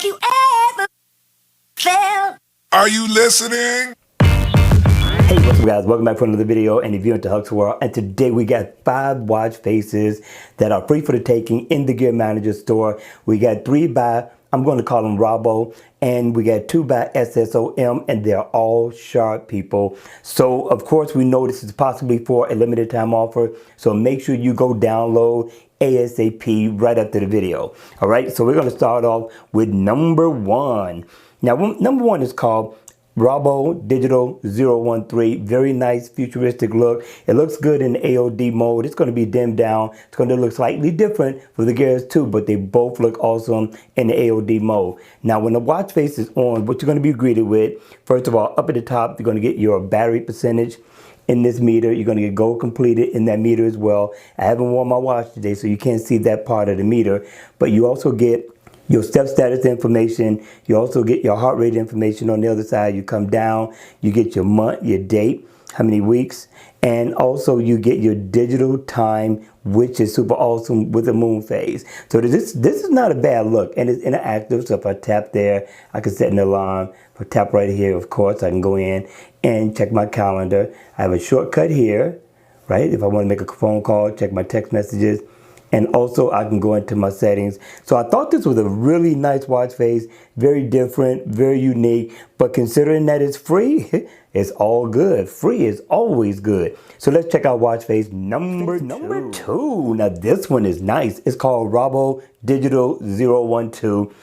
Have you ever felt? Are you listening? Hey, what's up guys? Welcome back for another video and if you're into Huck's World. And today we got 5 watch faces that are free for the taking in the Gear Manager store. We got 3 by, I'm going to call them Rabo, and we got 2 by SSOM, and they're all sharp, people. So of course we know this is possibly for a limited time offer, so make sure you go download ASAP right after the video. All right, so we're going to start off with number 1. Now number 1 is called Rabo Digital 013. Very nice futuristic look. It looks good in AOD mode. It's going to be dimmed down. It's going to look slightly different for the Gears too, but they both look awesome in the AOD mode. Now when the watch face is on, what you're going to be greeted with, first of all, up at the top, you're going to get your battery percentage in this meter. You're going to get gold completed in that meter as well. I haven't worn my watch today, so you can't see that part of the meter, but you also get your step status information. You also get your heart rate information on the other side. You come down, you get your month, your date, how many weeks, and also you get your digital time, which is super awesome with the moon phase. So this is not a bad look, and it's interactive. So if I tap there, I can set an alarm. If I tap right here, of course, I can go in and check my calendar. I have a shortcut here, right? If I want to make a phone call, check my text messages. And also I can go into my settings. So I thought this was a really nice watch face, very different, very unique, but considering that it's free, it's all good. Free is always good. So let's check out watch face number two. Now this one is nice. It's called Rabo Digital 012.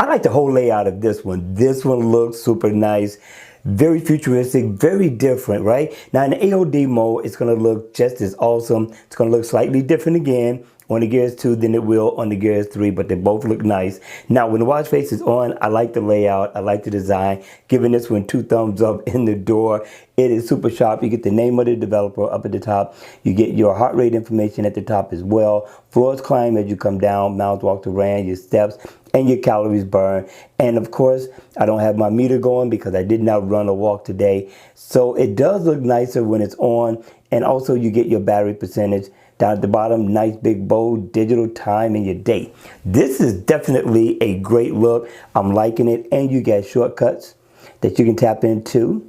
I like the whole layout of this one. This one looks super nice. Very futuristic, very different, right? Now in the AOD mode, it's gonna look just as awesome. It's gonna look slightly different again on the Gears 2 than it will on the Gears 3, but they both look nice. Now when the watch face is on, I like the layout, I like the design. Giving this one 2 thumbs up in the door. It is super sharp. You get the name of the developer up at the top. You get your heart rate information at the top as well. Floors climb as you come down, miles walked or ran, your steps, and your calories burned. And of course, I don't have my meter going because I did not run or walk today. So it does look nicer when it's on. And also you get your battery percentage. Down at the bottom, nice big bold digital time and your date. This is definitely a great look. I'm liking it. And you get shortcuts that you can tap into.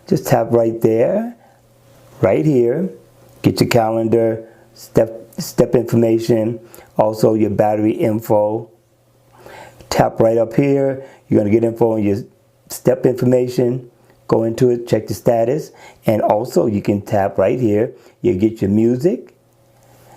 Just tap right there, right here. Get your calendar, step information, also your battery info. Tap right up here. You're going to get info on your step information. Go into it, check the status. And also you can tap right here. You get your music.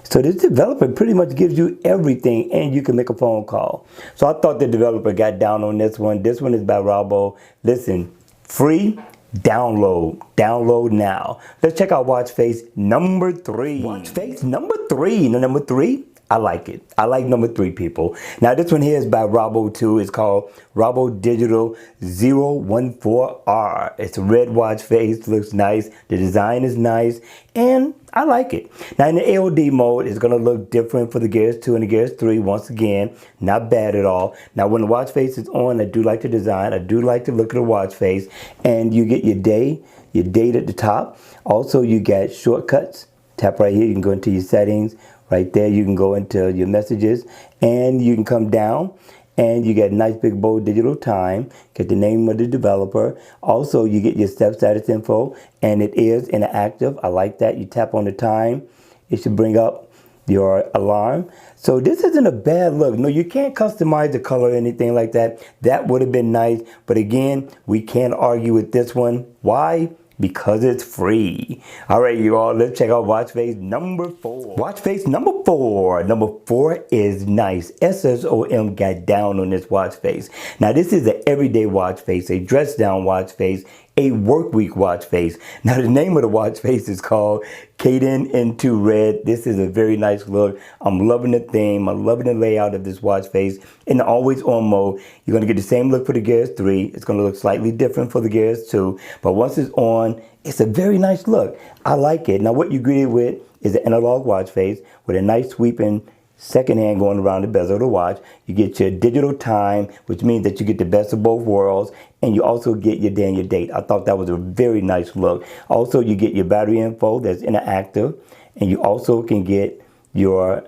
So this developer pretty much gives you everything, and you can make a phone call. So I thought the developer got down on this one. This one is by Rabo. Listen, free, download now. Let's check out watch face number 3. Watch face number 3. Now number 3, I like it. I like number 3, people. Now this one here is by Rabo too. It's called Rabo Digital 014R. It's a red watch face, looks nice. The design is nice, and I like it. Now in the AOD mode, it's gonna look different for the Gears 2 and the Gears 3. Once again, not bad at all. Now when the watch face is on, I do like the design. I do like the look of the watch face. And you get your day, your date at the top. Also you get shortcuts. Tap right here, you can go into your settings. Right there, you can go into your messages, and you can come down, and you get nice big bold digital time. Get the name of the developer. Also, you get your step status info, and it is interactive. I like that. You tap on the time, it should bring up your alarm. So this isn't a bad look. No, you can't customize the color or anything like that. That would have been nice, but again, we can't argue with this one. Why? Because it's free. All right, you all, let's check out watch face number 4. Watch face number 4. Number 4 is nice. SSOM got down on this watch face. Now this is an everyday watch face, a dress down watch face, a work week watch face. Now the name of the watch face is called Caden into Red. This is a very nice look. I'm loving the theme. I'm loving the layout of this watch face. In the always on mode, you're going to get the same look for the Gears 3. It's going to look slightly different for the Gears 2. But once it's on, it's a very nice look. I like it. Now what you're greeted with is an analog watch face with a nice sweeping second hand going around the bezel of the watch. You get your digital time, which means that you get the best of both worlds, and you also get your day and your date. I thought that was a very nice look. Also, you get your battery info that's interactive, and you also can get your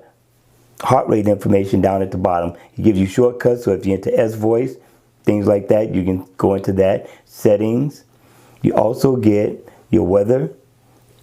heart rate information down at the bottom. It gives you shortcuts, so if you're into S voice, things like that, you can go into that. Settings. You also get your weather.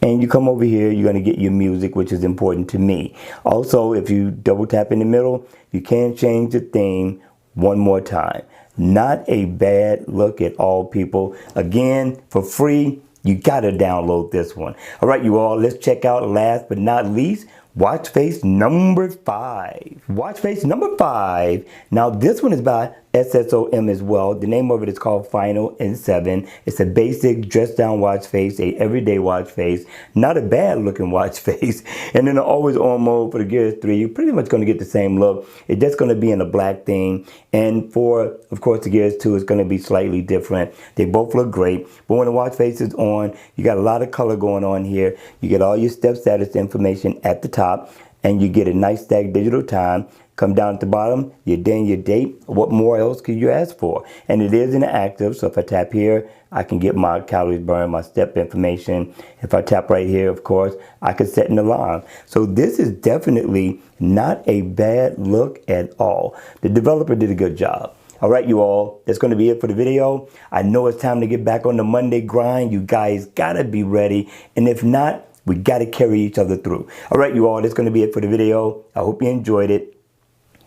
And you come over here, you're going to get your music, which is important to me. Also, if you double tap in the middle, you can change the theme one more time. Not a bad look at all, people. Again, for free, you got to download this one. All right, you all, let's check out last but not least, watch face number 5. Watch face number 5. Now, this one is by SSOM as well. The name of it is called Final In7. It's a basic dress down watch face, a everyday watch face. Not a bad looking watch face. And then the always on mode for the Gears 3, you're pretty much going to get the same look. It's just going to be in a black theme. And for, of course, the Gears 2 is going to be slightly different. They both look great. But when the watch face is on, you got a lot of color going on here. You get all your step status information at the top. And you get a nice stacked digital time. Come down at the bottom, your day and your date. What more else could you ask for? And it is in active, so if I tap here, I can get my calories burned, my step information. If I tap right here, of course, I could set an alarm. So this is definitely not a bad look at all. The developer did a good job. All right, you all, that's going to be it for the video. I know it's time to get back on the Monday grind. You guys got to be ready. And if not, we got to carry each other through. All right, you all, that's going to be it for the video. I hope you enjoyed it.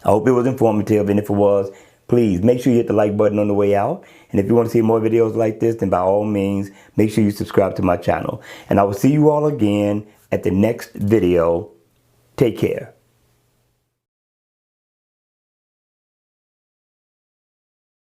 I hope it was informative, and if it was, please make sure you hit the like button on the way out. And if you want to see more videos like this, then by all means, make sure you subscribe to my channel. And I will see you all again at the next video. Take care.